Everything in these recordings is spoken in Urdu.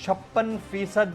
56%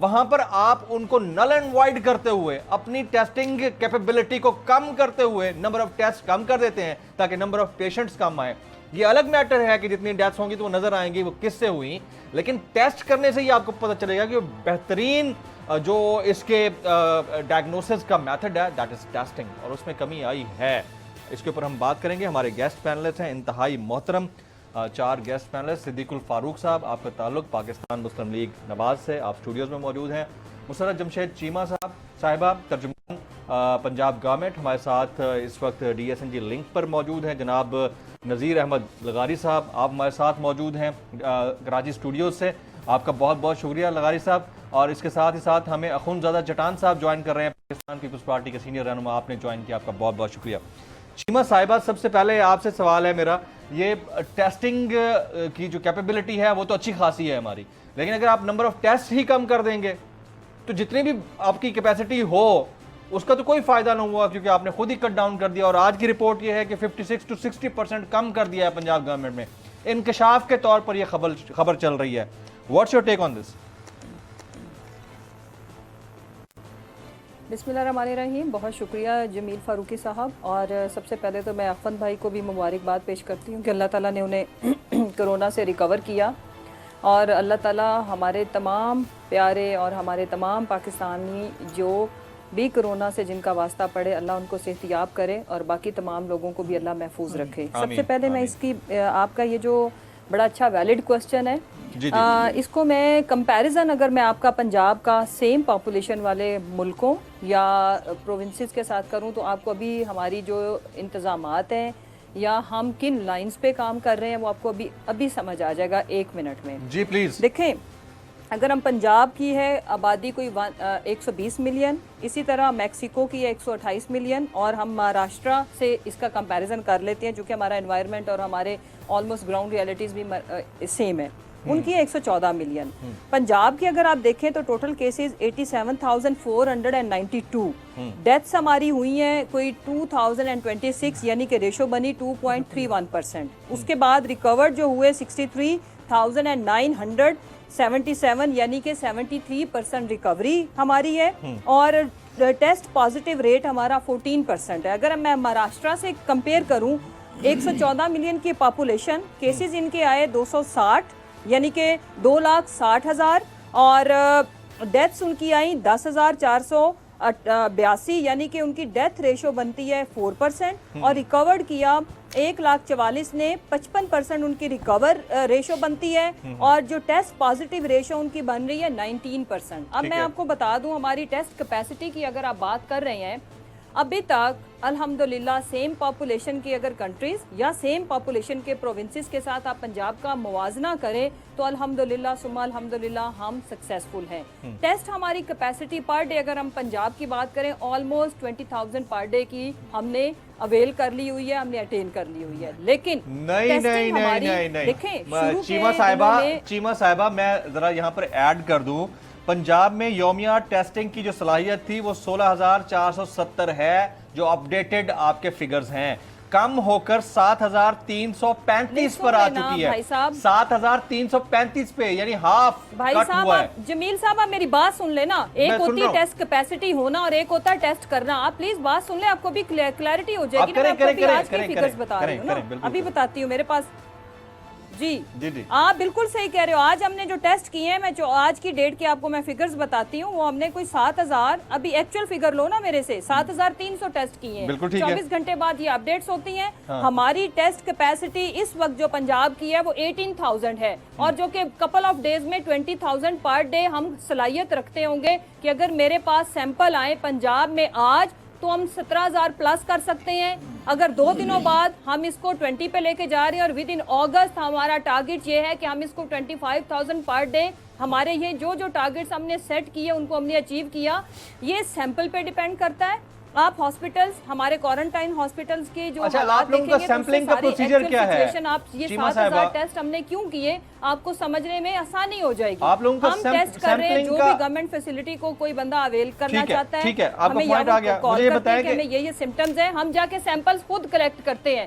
وہاں پر آپ ان کو نل اینڈ وائڈ کرتے ہوئے اپنی ٹیسٹنگ کیپیبلٹی کو کم کرتے ہوئے نمبر آف ٹیسٹ کم کر دیتے ہیں تاکہ نمبر آف پیشنٹس کم آئیں. یہ الگ میٹر ہے کہ جتنی ڈیتھس ہوں گی تو وہ نظر آئیں گی وہ کس سے ہوئی, لیکن ٹیسٹ کرنے سے ہی آپ کو پتہ چلے گا کہ بہترین جو اس کے ڈائگنوسس کا میتھڈ ہے دیٹ از ٹیسٹنگ, اور اس میں کمی آئی ہے. اس کے اوپر ہم بات کریں گے. ہمارے گیسٹ پینلسٹ ہیں انتہائی محترم 4 گیسٹ پینلسٹ. صدیق الفاروق صاحب, آپ کا تعلق پاکستان مسلم لیگ نواز سے, آپ اسٹوڈیوز میں موجود ہیں. مسرت جمشید چیمہ صاحبہ ترجمان پنجاب گورنمنٹ, ہمارے ساتھ اس وقت DSNG لنک پر موجود ہیں. جناب نذیر احمد لغاری صاحب, آپ ہمارے ساتھ موجود ہیں کراچی اسٹوڈیوز سے, آپ کا بہت بہت شکریہ لغاری صاحب. اور اس کے ساتھ ہی ساتھ ہمیں اخونزادہ چٹان صاحب جوائن کر رہے ہیں, پاکستان پیپلز پارٹی کے سینئر رہنما, آپ نے جوائن کیا, آپ کا بہت بہت شکریہ. چیمہ صاحبہ, سب سے پہلے آپ سے سوال ہے میرا, یہ ٹیسٹنگ کی جو کیپیبلٹی ہے وہ تو اچھی خاصی ہے ہماری, لیکن اگر آپ نمبر آف ٹیسٹ ہی کم کر دیں گے تو جتنی بھی آپ کی کیپیسٹی ہو اس کا تو کوئی فائدہ نہ ہوا, کیونکہ آپ نے خود ہی کٹ ڈاؤن کر دیا. اور آج کی رپورٹ یہ ہے کہ 56 to 60% کم کر دیا ہے پنجاب گورنمنٹ میں. انکشاف کے طور پر یہ خبر چل رہی ہے. واٹس یور ٹیک آن دس؟ بسم اللہ الرحمن الرحیم. بہت شکریہ جمیل فاروقی صاحب. اور سب سے پہلے تو میں افن بھائی کو بھی مبارکباد پیش کرتی ہوں کہ اللہ تعالیٰ نے انہیں کرونا سے ریکور کیا, اور اللہ تعالیٰ ہمارے تمام پیارے اور ہمارے تمام پاکستانی جو بھی کرونا سے جن کا واسطہ پڑے, اللہ ان کو صحتیاب کرے, اور باقی تمام لوگوں کو بھی اللہ محفوظ رکھے. سب سے پہلے میں اس کی آپ کا یہ جو بڑا اچھا ویلڈ کوسچن ہے, اس کو میں کمپیریزن اگر میں آپ کا پنجاب کا سیم پاپولیشن والے ملکوں یا پروونسز کے ساتھ کروں تو آپ کو ابھی ہماری جو انتظامات ہیں یا ہم کن لائنز پہ کام کر رہے ہیں وہ آپ کو ابھی سمجھ آ جائے گا 1 منٹ میں. جی پلیز. دیکھیں, اگر ہم پنجاب کی ہے آبادی کوئی 120 ملین, اسی طرح میکسیکو کی ہے 128 ملین, اور ہم مہاراشٹرا سے اس کا کمپیریزن کر لیتے ہیں چونکہ ہمارا انوائرمنٹ اور ہمارے آلموسٹ گراؤنڈ ریئلٹیز بھی سیم ہے. ان کی 114 ملین. پنجاب کی اگر آپ دیکھیں تو ٹوٹل کیسز 87,492, ڈیتھس ہماری ہوئی ہیں کوئی 2026, یعنی کہ ریشو بنی 2.31%. اس کے بعد ریکورڈ جو ہوئے 63,977, یعنی کہ 73% ریکوری ہماری ہے, اور ٹیسٹ پازیٹیو ریٹ ہمارا 14% ہے. اگر میں مہاراشٹرا سے کمپیئر کروں, 114 ملین کی پاپولیشن, کیسز ان کے آئے 260, یعنی کہ 2,60,000, اور ڈیتھس ان کی آئیں 10,482, یعنی کہ ان کی ڈیتھ ریشو بنتی ہے 4%, اور ریکورڈ کیا 1,44,000 نے 55% ان کی ریکور ریشو بنتی ہے, اور جو ٹیسٹ پازیٹیو ریشو ان کی بن رہی ہے 19%. اب میں آپ کو بتا دوں ہماری ٹیسٹ کیپیسٹی کی اگر آپ بات کر رہے ہیں, ابھی تک الحمدللہ سیم پاپولیشن کی اگر کنٹریز یا سیم پاپولیشن کے پروونسز کے ساتھ آپ پنجاب کا موازنہ کریں تو الحمدللہ ثم الحمدللہ ہم سکسیسفل ہیں. ٹیسٹ ہماری کیپیسٹی پر ڈے اگر ہم پنجاب کی بات کریں آلموسٹ 20,000 پر ڈے کی ہم نے اویل کر لی ہوئی ہے, ہم نے اٹین کر لی ہوئی ہے. لیکن نہیں دیکھیں چیمہ صاحبہ, میں ذرا یہاں پر ایڈ کر دوں, پنجاب میں یومیہ ٹیسٹنگ کی جو صلاحیت تھی وہ 16,470 ہے, جو اپڈیٹڈ آپ کے فگرز ہیں, کم ہو کر 7,335 پر آ چکی ہے. 7,335 پہ, یعنی ہاف کٹ ہوا ہے. جمیل صاحب آپ میری بات سن لیں نا, ایک ہوتی ہے ٹیسٹ کیپیسٹی ہونا اور ایک ہوتا ہے ٹیسٹ کرنا. آپ پلیز بات سن لیں, آپ کو بھی کلیئرٹی ہو جائے گی. میں آپ کو بھی آج کی فگرز بتا رہی ہوں نا, ابھی بتاتی ہوں میرے پاس. جی آپ بالکل صحیح کہہ رہے ہو. آج ہم نے جو ٹیسٹ کیے ہیں, میں جو آج کی ڈیٹ کی آپ کو میں فگرز بتاتی ہوں, وہ ہم نے کوئی 7,000, ابھی ایکچوئل فگر لو نا میرے سے, 7,300 ٹیسٹ کیے ہیں. 24 گھنٹے بعد یہ اپڈیٹس ہوتی ہیں. ہماری ٹیسٹ کیپیسٹی اس وقت جو پنجاب کی ہے وہ 18,000 ہے, اور جو کہ کپل آف ڈیز میں 20,000 پر ڈے ہم صلاحیت رکھتے ہوں گے کہ اگر میرے پاس سیمپل آئے پنجاب میں آج تو ہم 17,000 پلس کر سکتے ہیں. اگر 2 دنوں بعد ہم اس کو 20 پہ لے کے جا رہے ہیں, اور ود ان اگست ہمارا ٹارگٹ یہ ہے کہ ہم اس کو 25,000 پر ڈے, ہمارے یہ جو ٹارگٹس ہم نے سیٹ کیے ان کو ہم نے اچیو کیا. یہ سیمپل پہ ڈیپینڈ کرتا ہے. آپ ہاسپٹلز, ہمارے کوارنٹائن ہاسپٹلز کے جو حالات دیکھیں گے, سیمپلنگ کا پروسیجر کیا ہے؟ آپ یہ 7,000 ٹیسٹ ہم نے کیوں کیے, آپ کو سمجھنے میں آسانی ہو جائے گی. ہم ٹیسٹ کر رہے ہیں, جو بھی گورنمنٹ فیسلٹی کو کوئی بندہ اویل کرنا چاہتا ہے, ہمیں یہ بتائیں کہ یہ سمپٹمز ہیں, ہم جا کے سیمپلز خود کلیکٹ کرتے ہیں.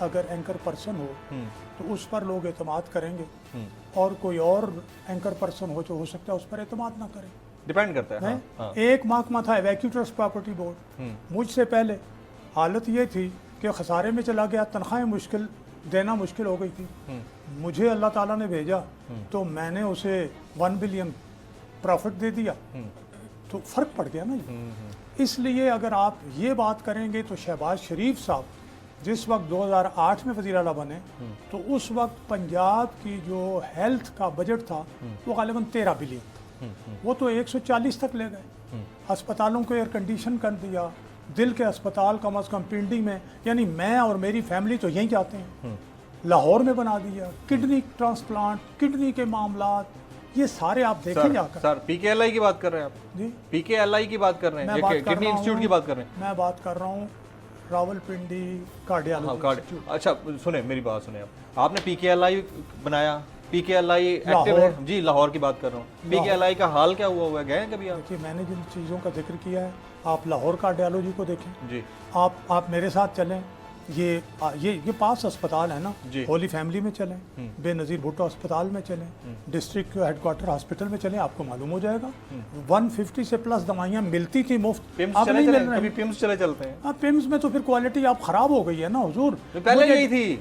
اگر اینکر پرسن ہو تو اس پر لوگ اعتماد کریں گے, اور کوئی اور اینکر پرسن ہو جو ہو سکتا ہے اس پر اعتماد نہ کریں. ڈیپینڈ کرتا ہے. ایک محکمہ تھا ایویکیوٹرس پراپرٹی بورڈ, مجھ سے پہلے حالت یہ تھی کہ خسارے میں چلا گیا, تنخواہیں دینا مشکل ہو گئی تھی. مجھے اللہ تعالیٰ نے بھیجا تو میں نے اسے 1 بلین پروفٹ دے دیا, تو فرق پڑ گیا نا. اس لیے اگر آپ یہ بات کریں گے تو شہباز شریف صاحب جس وقت 2008 میں وزیر اعلیٰ بنے تو اس وقت پنجاب کی جو ہیلتھ کا بجٹ تھا وہ غالباً 13 بلین تھا, وہ تو 140 تک لے گئے. ہسپتالوں کو ایئر کنڈیشن کر دیا, دل کے ہسپتال کم از کم پنڈی میں, یعنی میں اور میری فیملی تو یہیں جاتے ہیں, لاہور میں بنا دیا. کڈنی ٹرانسپلانٹ, کڈنی کے معاملات, یہ سارے آپ دیکھیں جا کر. سر پی کے ایل آئی کی بات کر رہے ہیں آپ؟ جی پی کے ایل آئی کی بات کر رہے ہیں, کڈنی انسٹیٹیوٹ کی بات کر رہے ہیں. میں بات کر رہا ہوں راول پنڈی کارڈیالوجی. اچھا سنیں میری بات سنیں, آپ نے پی کے ایل آئی بنایا, پی کے ایل آئی ایکٹیو ہے جی, لاہور کی بات کر رہا ہوں. پی کے ایل آئی کا حال کیا ہوا ہے, گئے ہیں کبھی آپ؟ میں نے جن چیزوں کا ذکر کیا ہے آپ لاہور کارڈیالوجی کو دیکھیں جی, آپ میرے ساتھ چلیں, یہ پاس اسپتال ہے نا, ہولی فیملی میں چلیں, بے نظیر بھٹو اسپتال میں چلیں, ڈسٹرکٹ ہیڈ کوارٹر ہاسپٹل میں چلیں, آپ کو معلوم ہو جائے گا 150 سے پلس دوائیاں ملتی تھی مفت. اب نہیں مل رہی. پیمز چلے چلتے ہیں. پیمز میں تو پھر کوالٹی آپ خراب ہو گئی ہے نا حضور. پہلے یہی تھی.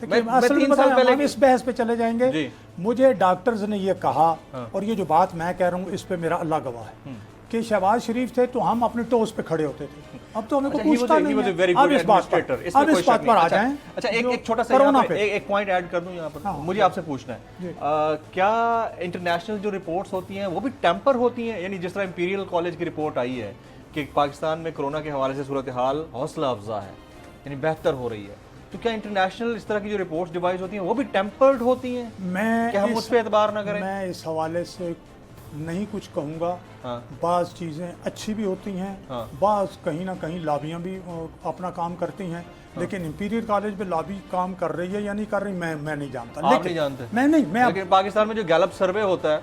ہم اس بحث پہ چلے جائیں گے. مجھے ڈاکٹرز نے یہ کہا, اور یہ جو بات میں کہہ رہا ہوں اس پہ میرا اللہ گواہ ہے, کہ شہباز شریف تھے تو ہم اپنے ٹوز پہ کھڑے ہوتے تھے. اب تو ہمیں کوئی پوچھتا نہیں ہے. اب اس بات پر آ جائیں. اچھا ایک چھوٹا سا ایک پوائنٹ ایڈ کر دوں یہاں پر, مجھے آپ سے پوچھنا ہے, کیا انٹرنیشنل جو رپورٹس ہوتی ہیں وہ بھی ٹیمپر ہوتی ہیں؟ یعنی جس طرح امپیریل کالج کی رپورٹ آئی ہے کہ پاکستان میں کرونا کے حوالے سے صورتحال حوصلہ افزا ہے, یعنی بہتر ہو رہی ہے, تو کیا انٹرنیشنل اس طرح کی جو رپورٹس ڈیوائز ہوتی ہیں وہ بھی ٹیمپرڈ ہوتی ہیں کہ ہم اس پہ اعتبار نہ کریں؟ میں اس حوالے سے نہیں کچھ کہوں گا. بعض چیزیں اچھی بھی ہوتی ہیں, بعض کہیں نہ کہیں لابیاں بھی اپنا کام کرتی ہیں, لیکن امپیریل کالج میں لابی کام کر رہی ہے یا نہیں کر رہی میں نہیں جانتا. آپ نہیں جانتے؟ میں پاکستان میں جو گیلپ سروے ہوتا ہے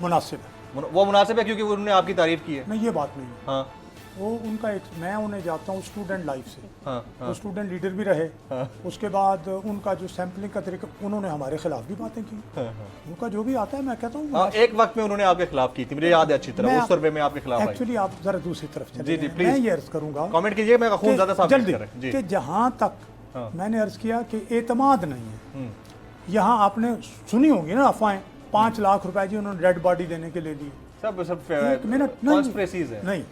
مناسب ہے, وہ مناسب ہے کیونکہ انہوں نے آپ کی تعریف کی ہے. نہیں یہ بات نہیں ہے, وہ ان کا میں انہیں جاتا ہوں اسٹوڈنٹ لائف سے, وہ اسٹوڈنٹ لیڈر بھی رہے, اس کے بعد ان کا جو سیمپلنگ کا طریقہ, انہوں نے ہمارے خلاف بھی باتیں کی, ان کا جو بھی آتا ہے میں کہتا ہوں. ایک وقت میں انہوں نے آپ کے خلاف کی تھی, مجھے یاد ہے اچھی طرح, اس سروے میں آپ کے خلاف. ایکچولی آپ ذرا دوسری طرف چلیں, میں یہ عرض کروں گا, کامنٹ کیجئے, میں خون زیادہ ثابت کر رہا ہوں کہ جہاں تک میں نے عرض کیا کہ اعتماد نہیں ہے, یہاں آپ نے سنی ہوگی نا افواہیں, 5 لاکھ روپے جی انہوں نے ڈیڈ باڈی دینے کے لے لی. سب نہیں,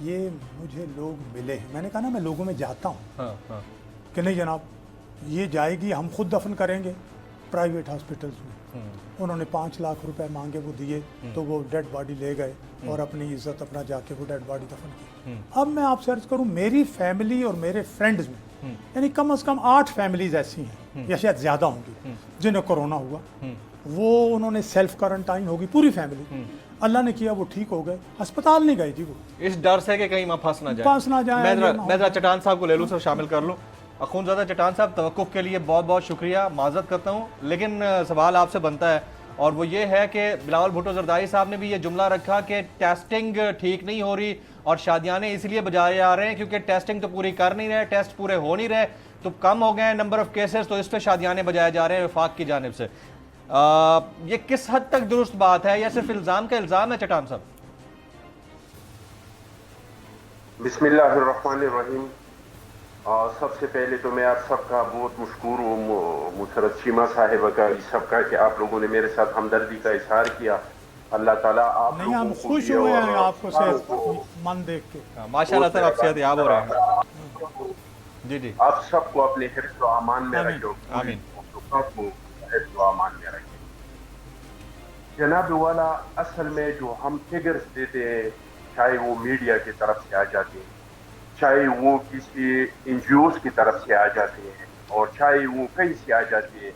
یہ مجھے لوگ ملے ہیں, میں نے کہا نا میں لوگوں میں جاتا ہوں کہ نہیں جناب یہ جائے گی, ہم خود دفن کریں گے پرائیویٹ ہاسپٹلز میں. انہوں نے 5 لاکھ روپے مانگے, وہ دیے, تو وہ ڈیڈ باڈی لے گئے اور اپنی عزت اپنا جا کے وہ ڈیڈ باڈی دفن کی. اب میں آپ سے عرض کروں, میری فیملی اور میرے فرینڈز میں یعنی کم از کم 8 فیملیز ایسی ہیں یا شاید زیادہ ہوں گی جنہیں کورونا ہوا, وہ انہوں نے سیلف کوارنٹائن ہوگی پوری فیملی, اللہ نے کیا وہ ٹھیک ہو گئے, ہسپتال نہیں گئی تھی وہ, اس ڈر سے کہ کہیں وہاں پھنس نہ جائے. میں ذرا چٹان صاحب کو لے لوں سر, شامل کر لوں. اخونزادہ چٹان صاحب, توقف کے لیے بہت بہت شکریہ, معذرت کرتا ہوں, لیکن سوال آپ سے بنتا ہے, اور وہ یہ ہے کہ بلاول بھٹو زرداری صاحب نے بھی یہ جملہ رکھا کہ ٹیسٹنگ ٹھیک نہیں ہو رہی اور شادیانے اس لیے بجائے آ رہے ہیں کیونکہ ٹیسٹنگ تو پوری کر نہیں رہے, ٹیسٹ پورے ہو نہیں رہے, تو کم ہو گئے ہیں نمبر آف کیسز, تو اس پہ شادیانے بجائے جا رہے ہیں وفاق کی جانب سے. یہ کس حد تک درست بات ہے یا صرف الزام کا الزام ہے چٹان صاحب؟ بسم اللہ الرحمن الرحیم. سب سے پہلے تو میں آپ سب کا بہت مشکور ہوں, مسرت شیما صاحبہ کا, اس سب کا, کہ آپ لوگوں نے میرے ساتھ ہمدردی کا اظہار کیا. اللہ تعالیٰ آپ نہیں, ہم خوش ہوئے ہیں آپ کو صحت مند دیکھ کے, ماشاءاللہ سر, آپ صحت یاب ہو رہے ہیں. جی جی, آپ سب کو اپنے حفظ و امان میں رکھو, آمین. حفظ و امان میں رکھیں. جناب والا, اصل میں جو ہم فگرز دیتے ہیں, چاہے وہ میڈیا کی طرف سے آ جاتے ہیں, چاہے وہ کسی این جی اوز کی طرف سے آ جاتے ہیں, اور چاہے وہ کہیں سے آ جاتے ہیں,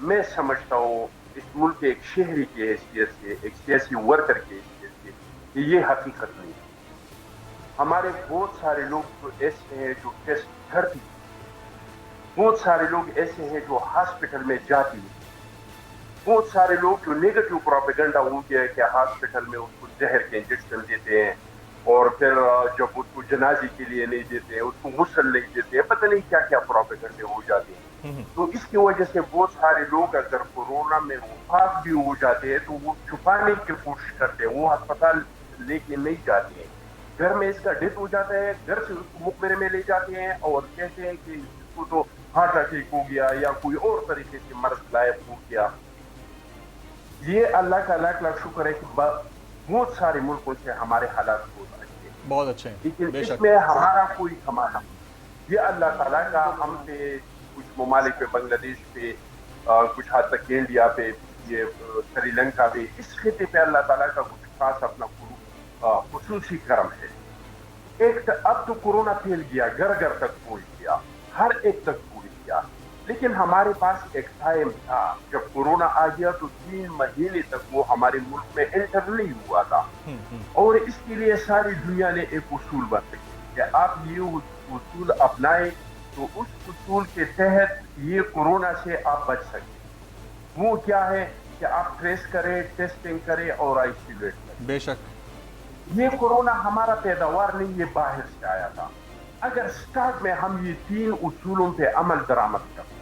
میں سمجھتا ہوں اس ملک کے ایک شہری کی حیثیت سے, ایک سیاسی ورکر کی حیثیت سے, کہ یہ حقیقت نہیں ہے. ہمارے بہت سارے لوگ تو ایسے ہیں جو ٹیسٹ کرتے ہیں, بہت سارے لوگ ایسے ہیں جو ہاسپٹل میں جاتے ہیں, بہت سارے لوگ جو نیگیٹو پروپیگنڈا ہو گیا ہے کہ ہاسپٹل میں اس کو زہر کے انجیکشن دیتے ہیں اور پھر جب اس کو جنازے کے لیے نہیں دیتے, اس کو غسل نہیں دیتے, پتہ نہیں کیا کیا پروپیگنڈے ہو جاتے ہیں. تو اس کی وجہ سے بہت سارے لوگ اگر کورونا میں وفات بھی ہو جاتے ہیں تو وہ چھپانے کی کوشش کرتے ہیں, وہ ہسپتال لے کے نہیں جاتے ہیں, گھر میں اس کا ڈیتھ ہو جاتا ہے, گھر سے اس کو مقبرے میں لے جاتے ہیں اور کہتے ہیں کہ اس کو تو ہارٹ اٹیک ہو گیا یا کوئی اور طریقے سے مرض لائق ہو گیا. یہ اللہ کا لاکھ لاکھ شکر ہے کہ بہت سارے ملکوں سے ہمارے حالات بہت اچھے ہیں, بہت اچھے ہیں, لیکن اس میں ہمارا کوئی کمانا نہیں. یہ اللہ تعالیٰ کا ہم پہ, کچھ ممالک پہ, بنگلہ دیش پہ, کچھ حد تک انڈیا پہ, یہ سری لنکا پہ, اس خطے پہ اللہ تعالیٰ کا کچھ خاص اپنا خصوصی کرم ہے. ایک اب تو کورونا پھیل گیا, گھر گھر تک پہنچ گیا, ہر ایک تک پہنچ گیا, لیکن ہمارے پاس ایک ٹائم تھا جب کورونا آ گیا تو 3 مہینے تک وہ ہمارے ملک میں انٹر نہیں ہوا تھا, اور اس کے لیے ساری دنیا نے ایک اصول بتایا کہ آپ یہ اصول اپنائیں تو اس اصول کے تحت یہ کورونا سے آپ بچ سکیں. وہ کیا ہے کہ آپ ٹریس کریں, ٹیسٹنگ کریں اور آئسولیٹ کریں. بے شک یہ کورونا ہمارا پیداوار نہیں, یہ باہر سے آیا تھا. اگر سٹارٹ میں ہم یہ 3 اصولوں پہ عمل درآمد کریں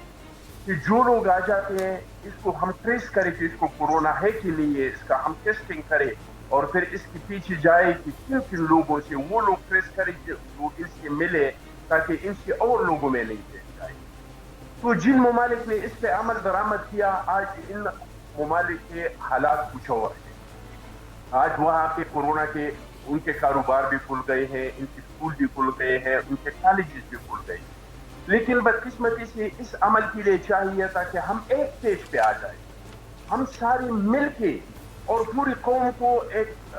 کہ جو لوگ آ جاتے ہیں اس کو ہم ٹریس کریں کہ اس کو کورونا ہے کہ نہیں ہے, اس کا ہم ٹیسٹنگ کریں, اور پھر اس کے پیچھے جائے کہ کن کن لوگوں سے وہ لوگ ٹریس کریں جو ان سے ملے تاکہ ان سے اور لوگوں میں نہیں پھیل جائے. تو جن ممالک نے اس پہ عمل درآمد کیا, آج ان ممالک کے حالات کچھ اور ہیں. آج وہاں پہ کورونا کے ان کے کاروبار بھی کھل گئے ہیں, ان کے اسکول بھی کھل گئے ہیں, ان کے کالجز بھی کھل گئے ہیں, لیکن بدقسمتی سے اس عمل کے لیے چاہیے تھا کہ ہم ایک پیج پہ آ جائیں, ہم سارے مل کے اور پوری قوم کو ایک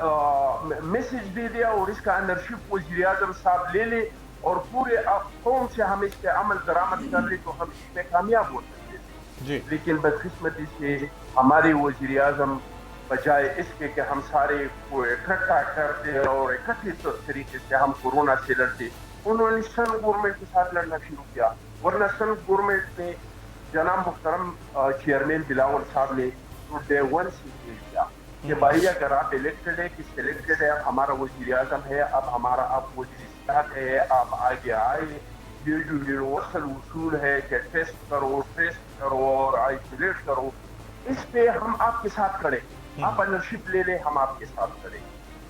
میسج دے دیا اور اس کا انرشپ وزیر اعظم صاحب لے لے اور پورے قوم سے ہم اس پہ عمل درآمد کر لیں تو ہم اس میں کامیاب ہو سکتے تھے. لیکن بدقسمتی سے ہمارے وزیر اعظم بجائے اس کے کہ ہم سارے کو اکٹھا کرتے اور اکٹھے طریقے سے ہم کورونا سے لڑتے, انہوں نے سن گورنمنٹ کے ساتھ لڑنا شروع کیا. ورنہ سن گورنمنٹ نے جناب محترم چیئرمین بلاول صاحب نے تو ڈے 1 سے کیا کہ بھائی اگر آپ الیکٹڈ ہے, کس الیکٹڈ ہے, ہمارا وزیر اعظم ہے, اب ہمارا آپ وزیر صحت ہے, آپ آگے آئے, یہ جو یونیورسل اصول ہے کہ ٹیسٹ کرو, ٹیسٹ کرو اور آئسولیٹ کرو, اس پہ ہم آپ کے ساتھ کھڑے, آپ انرشپ لے لیں, ہم آپ کے ساتھ کھڑے.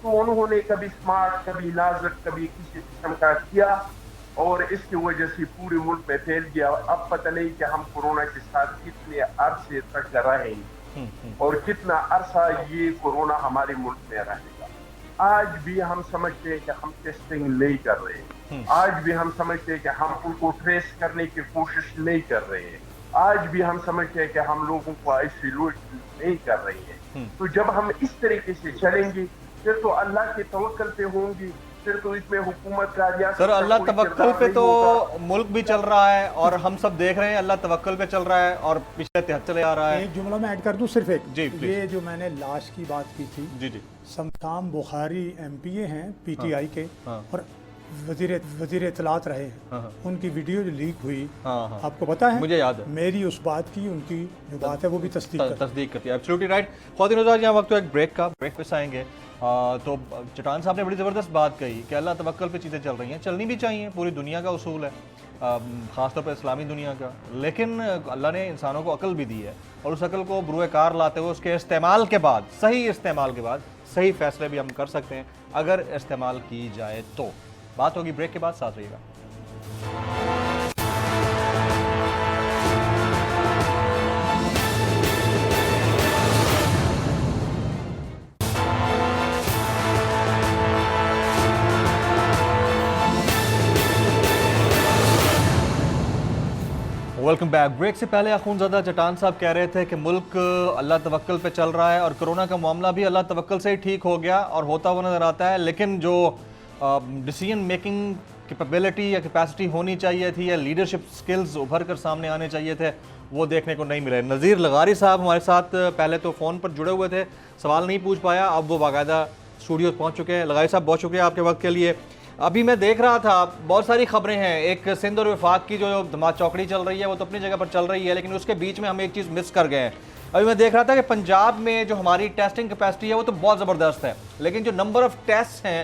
تو انہوں نے کبھی اسمارٹ, کبھی نازک, کبھی کسی قسم کا کیا اور اس کی وجہ سے پورے ملک میں پھیل گیا. اب پتہ نہیں کہ ہم کورونا کے ساتھ کتنے عرصے تک رہیں گے اور کتنا عرصہ یہ کورونا ہمارے ملک میں رہے گا. آج بھی ہم سمجھتے ہیں کہ ہم ٹیسٹنگ نہیں کر رہے ہیں, آج بھی ہم سمجھتے ہیں کہ ہم ان کو ٹریس کرنے کی کوشش نہیں کر رہے ہیں, آج بھی ہم سمجھتے ہیں کہ ہم لوگوں کو آئسولیٹ نہیں کر رہے ہیں. تو جب ہم اس طریقے سے چلیں گے پھر تو اللہ کے توکل پہ ہوں گی, پھر تو اس میں حکومت کا ریاست سر اللہ توکل پہ تو ملک بھی چل رہا ہے اور ہم سب دیکھ رہے ہیں اللہ توکل پہ چل رہا ہے اور پچھلے 73 چلے آ رہا ہے. ایک جملہ میں ایڈ کر دوں صرف ایک, جی یہ جو میں نے لاش کی بات کی تھی, سمتام بخاری MP ہیں PTI کے اور وزیر اطلاعات رہے ہیں, ان کی ویڈیو جو لیک ہوئی آپ کو پتا ہے, مجھے یاد ہے, میری اس بات کی ان کی جو بات ہے وہ بھی تصدیق کرتی ہے. Absolutely right. خواتین حضرات یہاں وقت تو ایک بریک کا, بریک پہ آئیں گے. تو چٹان صاحب نے بڑی زبردست بات کہی کہ اللہ توکل پہ چیزیں چل رہی ہیں, چلنی بھی چاہیے, پوری دنیا کا اصول ہے, خاص طور پہ اسلامی دنیا کا. لیکن اللہ نے انسانوں کو عقل بھی دی ہے اور اس عقل کو بروئے کار لاتے ہوئے اس کے استعمال کے بعد, صحیح استعمال کے بعد صحیح فیصلے بھی ہم کر سکتے ہیں اگر استعمال کی جائے تو. بات ہوگی بریک کے بعد, ساتھ رہیے گا. Welcome back. بریک سے پہلے اخونزادہ چٹان صاحب کہہ رہے تھے کہ ملک اللہ توکل پہ چل رہا ہے اور کرونا کا معاملہ بھی اللہ توکل سے ہی ٹھیک ہو گیا اور ہوتا ہوا نظر آتا ہے. لیکن جو ڈیسیژن میکنگ کیپیبلٹی یا کیپیسٹی ہونی چاہیے تھی یا لیڈرشپ سکلز ابھر کر سامنے آنے چاہیے تھے, وہ دیکھنے کو نہیں ملے. نذیر لغاری صاحب ہمارے ساتھ پہلے تو فون پر جڑے ہوئے تھے, سوال نہیں پوچھ پایا, اب وہ باقاعدہ اسٹوڈیو پہنچ چکے ہیں. لغاری صاحب بہت شکریہ آپ کے وقت کے لیے. ابھی میں دیکھ رہا تھا بہت ساری خبریں ہیں, ایک سندھ اور وفاق کی جو دھماک چوکڑی چل رہی ہے وہ تو اپنی جگہ پر چل رہی ہے, لیکن اس کے بیچ میں ہم ایک چیز مس کر گئے ہیں. ابھی میں دیکھ رہا تھا کہ پنجاب میں جو ہماری ٹیسٹنگ کیپیسٹی ہے وہ تو بہت زبردست ہے, لیکن جو نمبر آف ٹیسٹ ہیں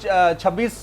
26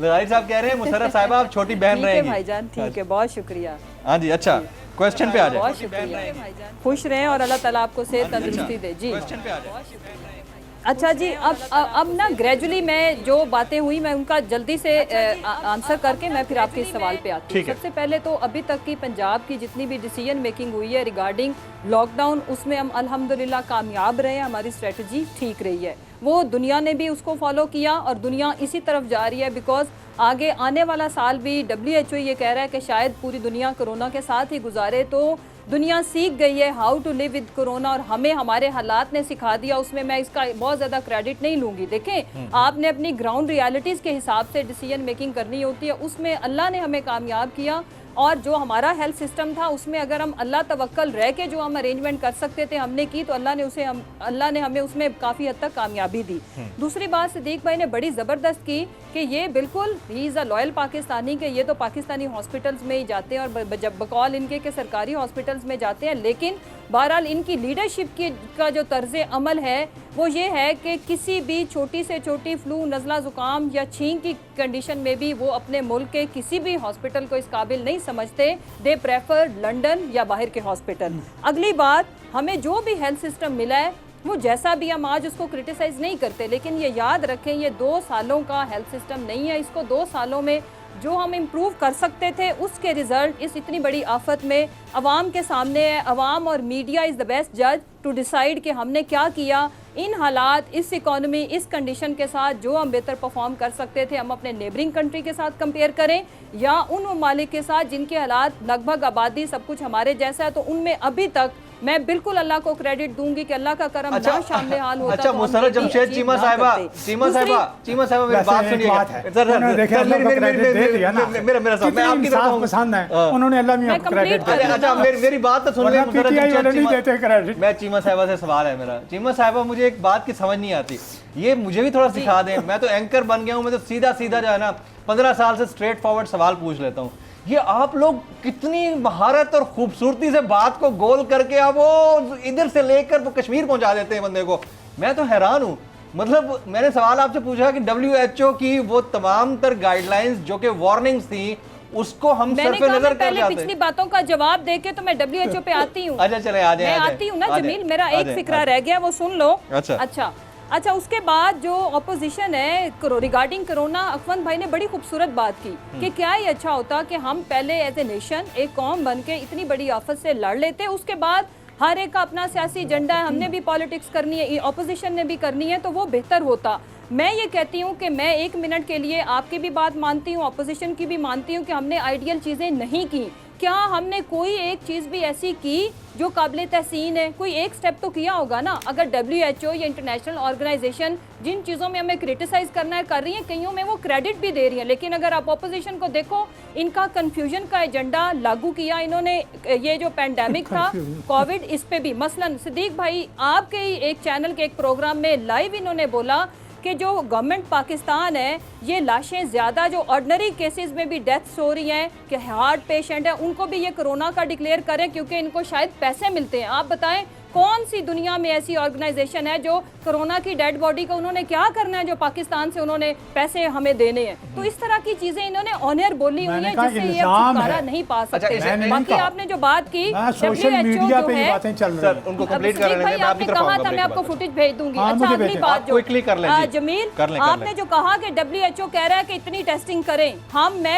لذائر صاحب کہہ رہے ہیں مسرت صاحبہ آپ چھوٹی بہن رہیں گی. بھائی جان ٹھیک ہے, بہت شکریہ. ہاں جی اچھا کوشچن پہ آ جائیں. بہت شکریہ, خوش رہیں اور اللہ تعالیٰ آپ کو صحت تندرستی دے. جی کوشچن پہ آ جائیں. اچھا جی, اب نا گریجولی میں جو باتیں ہوئی میں ان کا جلدی سے آنسر کر کے میں پھر آپ کے اس سوال پہ آتی ہوں. سب سے پہلے تو ابھی تک کی پنجاب کی جتنی بھی ڈیسیژن میکنگ ہوئی ہے ریگارڈنگ لاک ڈاؤن, اس میں ہم الحمدللہ کامیاب رہے ہیں, ہماری اسٹریٹجی ٹھیک رہی ہے. وہ دنیا نے بھی اس کو فالو کیا اور دنیا اسی طرف جا رہی ہے, بیکاز آگے آنے والا سال بھی WHO یہ کہہ رہا ہے کہ شاید پوری دنیا کرونا کے ساتھ ہی گزارے. تو دنیا سیکھ گئی ہے how to live with corona, اور ہمیں ہمارے حالات نے سکھا دیا. اس میں اس کا بہت زیادہ کریڈٹ نہیں لوں گی. دیکھیں آپ نے اپنی گراؤنڈ ریالٹیز کے حساب سے ڈیسیژن میکنگ کرنی ہوتی ہے, اس میں اللہ نے ہمیں کامیاب کیا. اور جو ہمارا ہیلتھ سسٹم تھا اس میں اگر ہم اللہ توکل رہ کے جو ہم ارینجمنٹ کر سکتے تھے ہم نے کی, تو اللہ نے ہمیں اس میں کافی حد تک کامیابی دی. دوسری بات صدیق بھائی نے بڑی زبردست کی کہ یہ بالکل ہی از اے لوئل پاکستانی, کہ یہ تو پاکستانی ہاسپٹلز میں ہی جاتے ہیں اور جب بقول ان کے کہ سرکاری ہاسپٹلز میں جاتے ہیں, لیکن بہرحال ان کی لیڈرشپ کا جو طرز عمل ہے وہ یہ ہے کہ کسی بھی چھوٹی سے چھوٹی فلو, نزلہ زکام یا چھینک کی کنڈیشن میں بھی وہ اپنے ملک کے کسی بھی ہاسپٹل کو اس قابل نہیں سمجھتے. دے پریفر لنڈن یا باہر کے ہاسپٹل. اگلی بات, ہمیں جو بھی ہیلتھ سسٹم ملا ہے وہ جیسا بھی, ہم آج اس کو کرٹیسائز نہیں کرتے, لیکن یہ یاد رکھیں یہ 2 سالوں کا ہیلتھ سسٹم نہیں ہے. اس کو 2 سالوں میں جو ہم امپروو کر سکتے تھے اس کے ریزلٹ اس اتنی بڑی آفت میں عوام کے سامنے ہے. عوام اور میڈیا از دا بیسٹ جج ٹو ڈیسائیڈ کہ ہم نے کیا کیا ان حالات, اس اکانومی, اس کنڈیشن کے ساتھ جو ہم بہتر پرفارم کر سکتے تھے. ہم اپنے نیبرنگ کنٹری کے ساتھ کمپیئر کریں یا ان ممالک کے ساتھ جن کے حالات لگ بھگ آبادی سب کچھ ہمارے جیسا ہے, تو ان میں ابھی تک میں بالکل اللہ کو کریڈٹ دوں گی کہ اللہ کا کرم نہ شامل حال ہوتا. اچھا مسرت جمشید چیمہ صاحبہ میری بات سنیے. میری بات تو سن لیں. میں چیمہ صاحبہ سے سوال ہے میرا. چیمہ صاحبہ مجھے ایک بات کی سمجھ نہیں آتی, یہ مجھے بھی تھوڑا سکھا دیں. میں تو اینکر بن گیا ہوں, میں تو سیدھا جو ہے نا 15 سال سے اسٹریٹ فارورڈ سوال پوچھ لیتا ہوں. یہ آپ لوگ کتنی مہارت اور خوبصورتی سے بات کو گول کر کے آپ وہ ادھر سے لے کر وہ کشمیر پہنچا دیتے ہیں بندے کو. میں تو حیران ہوں. مطلب میں نے سوال آپ سے پوچھا کہ WHO کی وہ تمام تر گائیڈ لائنز جو کہ وارننگز تھیں اس کو ہم سر پہ نظر کر جاتے ہیں. پچھلی باتوں کا جواب دے کے تو میں WHO پہ آتی ہوں. اچھا چلیں آ جائیں. میں آتی ہوں نا جمیل, میرا ایک فکرہ رہ گیا وہ سن لو. اچھا اس کے بعد جو اپوزیشن ہے ریگارڈنگ کرونا, اخوند بھائی نے بڑی خوبصورت بات کی کہ کیا یہ اچھا ہوتا کہ ہم پہلے ایز اے نیشن ایک قوم بن کے اتنی بڑی آفت سے لڑ لیتے, اس کے بعد ہر ایک کا اپنا سیاسی ایجنڈا ہے, ہم نے بھی پالیٹکس کرنی ہے, اپوزیشن نے بھی کرنی ہے, تو وہ بہتر ہوتا. میں یہ کہتی ہوں کہ میں 1 منٹ کے لیے آپ کی بھی بات مانتی ہوں, اپوزیشن کی بھی مانتی ہوں کہ ہم نے آئیڈیل چیزیں نہیں کی. کیا ہم نے کوئی ایک چیز بھی ایسی کی جو قابل تحسین ہے؟ کوئی ایک سٹیپ تو کیا ہوگا نا. اگر WHO یا انٹرنیشنل آرگنائزیشن جن چیزوں میں ہمیں کرٹیسائز کرنا ہے کر رہی ہیں, کئیوں میں وہ کریڈٹ بھی دے رہی ہیں, لیکن اگر آپ اپوزیشن کو دیکھو ان کا کنفیوژن کا ایجنڈا لاگو کیا انہوں نے. یہ جو پینڈیمک تھا کووڈ, اس پہ بھی مثلا صدیق بھائی آپ کے ہی ایک چینل کے ایک پروگرام میں لائیو انہوں نے بولا کہ جو گورنمنٹ پاکستان ہے یہ لاشیں زیادہ جو آرڈنری کیسز میں بھی ڈیتھس ہو رہی ہیں کہ ہارٹ پیشنٹ ہیں ان کو بھی یہ کرونا کا ڈکلیئر کریں کیونکہ ان کو شاید پیسے ملتے ہیں. آپ بتائیں کون سی دنیا میں ایسی آرگنائزیشن ہے جو کرونا کی ڈیڈ باڈی کو انہوں نے کیا کرنا ہے جو پاکستان سے انہوں نے پیسے ہمیں دینے ہیں. تو اس طرح کی چیزیں انہوں نے آنر بولی ہوئی ہیں جس سے یہ چھٹکارا نہیں پا سکتے. باقی آپ نے جو بات کی WHO جو ہے آپ نے کہا تھا میں آپ کو فوٹیج بھیج دوں گی. اچھا اگلی بات جو جمیل آپ نے جو کہا کہ WHO کہہ رہا ہے کہ اتنی ٹیسٹنگ کریں,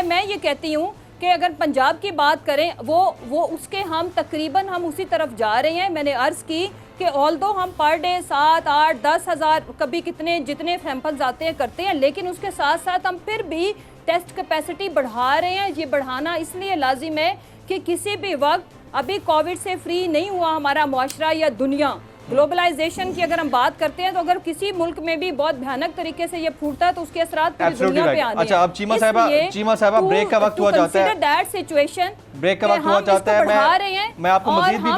میں یہ کہتی ہوں کہ اگر پنجاب کی بات کریں وہ اس کے ہم تقریباً ہم اسی طرف جا رہے ہیں. میں نے عرض کی کہ آلدو ہم پر ڈے 7, 8, 10 ہزار کبھی جتنے سیمپلز آتے ہیں کرتے ہیں, لیکن اس کے ساتھ ساتھ ہم پھر بھی ٹیسٹ کیپیسٹی بڑھا رہے ہیں. یہ بڑھانا اس لیے لازم ہے کہ کسی بھی وقت ابھی کووڈ سے فری نہیں ہوا ہمارا معاشرہ یا دنیا. گلوبلائزیشن کی اگر ہم بات کرتے ہیں تو اگر کسی ملک میں بھی بہت بھیانک طریقے سے یہ پھوٹتا ہے تو اس کے اثرات پوری دنیا پہ آنے ہیں. اچھا اب چیمہ صاحبہ بریک کا وقت ہوا جاتا ہے. بریک کا وقت ہوا جاتا ہے. میں آپ کو مزید بھی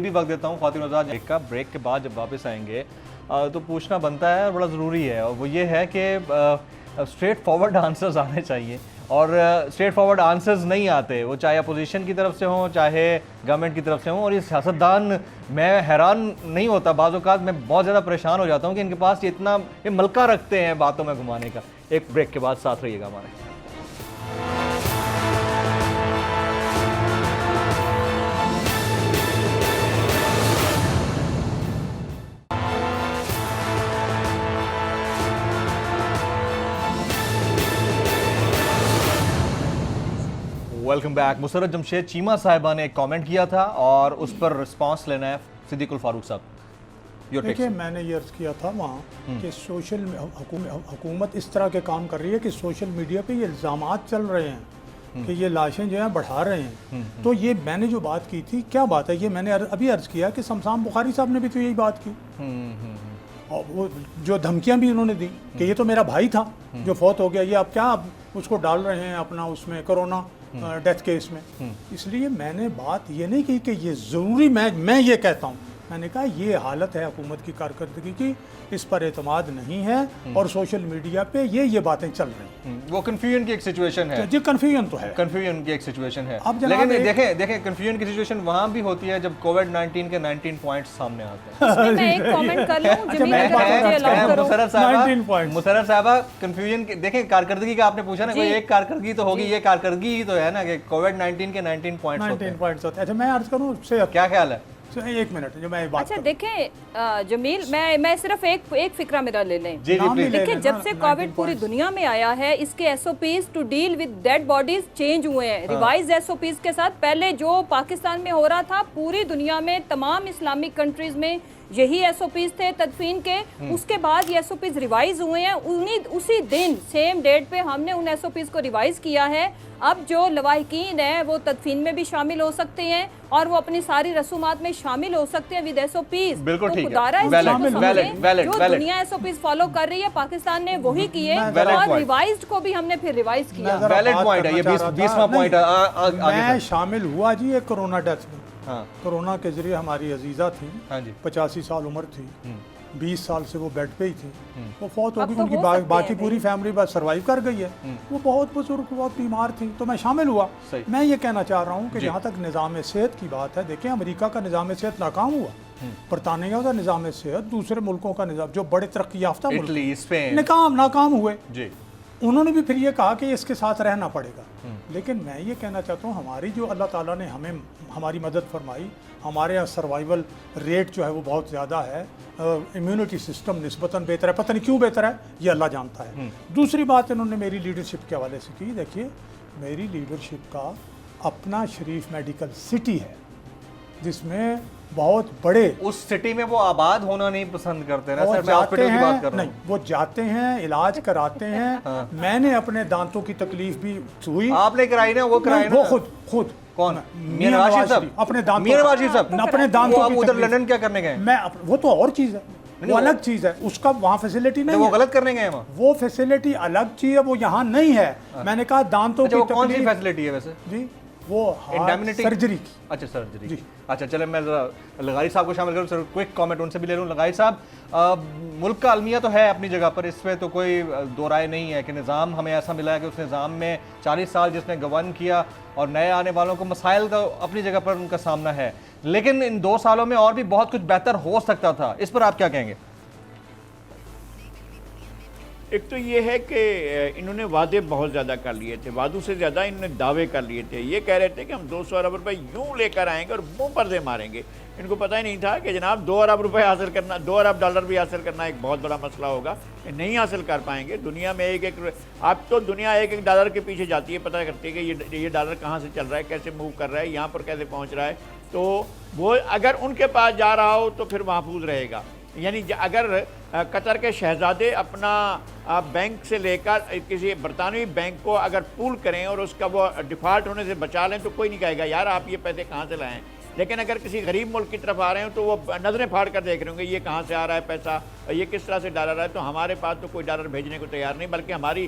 وقت دیتا ہوں. خواتین حضرات بریک کے بعد جب واپس آئیں گے تو پوچھنا بنتا ہے اور بڑا ضروری ہے, اور وہ یہ ہے کہ اسٹریٹ فارورڈ آنسرز آنے چاہیے. اور اسٹریٹ فارورڈ آنسرز نہیں آتے، وہ چاہے اپوزیشن کی طرف سے ہوں چاہے گورنمنٹ کی طرف سے ہوں. اور یہ سیاستدان، میں حیران نہیں ہوتا، بعض اوقات میں بہت زیادہ پریشان ہو جاتا ہوں کہ ان کے پاس یہ ملکہ رکھتے ہیں باتوں میں گھمانے کا. ایک بریک کے بعد ساتھ رہیے گا ہمارے. Welcome back. مسرت جمشید چیمہ صاحبہ نے ایک کامنٹ کیا تھا اور اس پر رسپانس لینا ہے صدیق الفاروق صاحب. دیکھیں میں نے یہ عرض کیا تھا وہاں کہ حکومت اس طرح کے کام کر رہی ہے کہ سوشل میڈیا پہ یہ الزامات چل رہے ہیں کہ یہ لاشیں جو ہیں بڑھا رہے ہیں. تو یہ میں نے جو بات کی تھی، کیا بات ہے، یہ میں نے ابھی عرض کیا کہ شمشان بخاری صاحب نے بھی تو یہی بات کی، اور وہ جو دھمکیاں بھی انہوں نے دی کہ یہ تو میرا بھائی تھا جو فوت ہو گیا، یہ آپ کیا اس کو ڈال رہے ہیں اپنا اس میں کرونا ڈیتھ کیس میں. اس لیے میں نے بات یہ نہیں کی کہ یہ ضروری میں یہ کہتا ہوں، میں نے کہا یہ حالت ہے حکومت کی کارکردگی کی، اس پر اعتماد نہیں ہے اور سوشل میڈیا پہ یہ باتیں چل رہی ہیں. وہ کنفیوژن کی ایک سچویشن ہے. جی کنفیوژن تو ہے، کنفیوژن کی ایک سچویشن ہے. لیکن دیکھیں کنفیوژن کی سچویشن وہاں بھی ہوتی ہے جب کووڈ-19 کے 19 پوائنٹس سامنے آتے ہیں. میں ایک کامنٹ کر لوں جمیل، اگر مجھے الاؤ کرو. مسرت صاحبہ کنفیوژن دیکھیں کارکردگی کا آپ نے پوچھا نا، کوئی ایک کارکردگی تو ہوگی، یہ کارکردگی ہی تو ہے نا کہ کووڈ-19 کے 19 پوائنٹس ہوتے ہیں. اچھا میں عرض کروں سے کیا خیال ہے؟ ایک منٹ جو میں بات اچھا دیکھیں جمیل، میں صرف ایک فکرہ میرا لے لیں. دیکھیں جب سے کووڈ پوری دنیا میں آیا ہے، اس کے S O Ps to deal with dead bodies change ہوئے ہیں ریوائز ایس او پیز کے ساتھ. پہلے جو پاکستان میں ہو رہا تھا، پوری دنیا میں تمام اسلامک کنٹریز میں یہی ایس او پیز تھے تدفین کے. اس کے بعد یہ ایس او پیز ریوائز ہوئے ہیں، اسی دن سیم ڈیٹ پہ ہم نے ان ایس او پیز کو ریوائز کیا ہے. اب جو لواحقین ہیں وہ تدفین میں بھی شامل ہو سکتے ہیں اور وہ اپنی ساری رسومات میں شامل ہو سکتے ہیں ود ایس او پیز. بالکل ٹھیک ہے. جو دنیا ایس او پیز فالو کر رہی ہے پاکستان نے وہی کیے، اور ریوائزڈ کو بھی ہم نے پھر ریوائز کیا. ویلڈ پوائنٹ ہے یہ، 20واں پوائنٹ ہے. میں شامل ہوا جی ایک کرونا ڈیتھ میں. کرونا کے ذریعے ہماری عزیزہ تھی، 85 سال عمر تھی، 20 سال سے وہ بیڈ پہ ہی تھی. وہ فوت ہو گئی، ان کی باقی پوری فیملی بس سروائیو کر گئی ہے. وہ بہت بزرگ، بہت بیمار تھی، تو میں شامل ہوا. میں یہ کہنا چاہ رہا ہوں کہ جہاں تک نظام صحت کی بات ہے، دیکھیں امریکہ کا نظام صحت ناکام ہوا، برطانیہ کا نظام صحت، دوسرے ملکوں کا نظام جو بڑے ترقی یافتہ ملک ناکام ہوئے، انہوں نے بھی پھر یہ کہا کہ اس کے ساتھ رہنا پڑے گا. لیکن میں یہ کہنا چاہتا ہوں ہماری جو اللہ تعالیٰ نے ہماری مدد فرمائی، ہمارے یہاں سروائیول ریٹ جو ہے وہ بہت زیادہ ہے، امیونٹی سسٹم نسبتاً بہتر ہے. پتہ نہیں کیوں بہتر ہے، یہ اللہ جانتا ہے. دوسری بات انہوں نے میری لیڈرشپ کے حوالے سے کی. دیکھیے میری لیڈرشپ کا اپنا شریف میڈیکل سٹی ہے جس میں بہت بڑے، اس سٹی میں وہ آباد ہونا نہیں پسند کرتے نا سر. میں ہاسپٹل کی بات کر رہا ہوں. نہیں، وہ جاتے ہیں، علاج کراتے ہیں. میں نے اپنے دانتوں کی تکلیف بھی ہوئی. آپ نے کرائی نا؟ وہ کرائی نا. وہ خود کون؟ میاں نواز شریف صاحب. اپنے دانتوں، میاں نواز شریف صاحب اپنے دانتوں کی. ادھر لندن کیا کرنے گئے؟ میں وہ تو اور چیز ہے، وہ الگ چیز ہے. اس کا وہاں فیسلٹی نہیں ہے. وہ غلط کرنے گئے وہاں. وہ فیسلٹی الگ چیز ہے، وہ یہاں نہیں ہے. میں نے کہا دانتوں کی کون سی فیسلٹی ہے ویسے؟ جی وہ سرجری کی. اچھا سرجری جی. اچھا چلیں میں ذرا لغاری صاحب کو شامل کروں. سر کوئک کامنٹ ان سے بھی لے لوں. لغاری صاحب، ملک کا المیہ تو ہے اپنی جگہ پر، اس پہ تو کوئی دو رائے نہیں ہے کہ نظام ہمیں ایسا ملا ہے کہ اس نظام میں 40 سال جس نے گورن کیا، اور نئے آنے والوں کو مسائل تو اپنی جگہ پر ان کا سامنا ہے، لیکن ان 2 سالوں میں اور بھی بہت کچھ بہتر ہو سکتا تھا. اس پر آپ کیا کہیں گے؟ ایک تو یہ ہے کہ انہوں نے وعدے بہت زیادہ کر لیے تھے، وعدوں سے زیادہ انہوں نے دعوے کر لیے تھے. یہ کہہ رہے تھے کہ ہم 200 ارب روپے یوں لے کر آئیں گے اور منہ پر سے ماریں گے. ان کو پتہ ہی نہیں تھا کہ جناب 2 ارب روپے حاصل کرنا، 2 ارب ڈالر بھی حاصل کرنا ایک بہت بڑا مسئلہ ہوگا. نہیں حاصل کر پائیں گے. دنیا میں اب تو دنیا ایک ڈالر کے پیچھے جاتی ہے، پتہ کرتی ہے کہ یہ ڈالر کہاں سے چل رہا ہے، کیسے موو کر رہا ہے، یہاں پر کیسے پہنچ رہا ہے. تو وہ اگر ان کے پاس جا رہا ہو تو پھر محفوظ رہے گا. یعنی اگر قطر کے شہزادے اپنا بینک سے لے کر کسی برطانوی بینک کو اگر پول کریں اور اس کا وہ ڈیفالٹ ہونے سے بچا لیں تو کوئی نہیں کہے گا یار آپ یہ پیسے کہاں سے لائیں. لیکن اگر کسی غریب ملک کی طرف آ رہے ہیں تو وہ نظریں پھاڑ کر دیکھ رہے ہوں گے یہ کہاں سے آ رہا ہے پیسہ، یہ کس طرح سے ڈالا رہا ہے. تو ہمارے پاس تو کوئی ڈالر بھیجنے کو تیار نہیں، بلکہ ہماری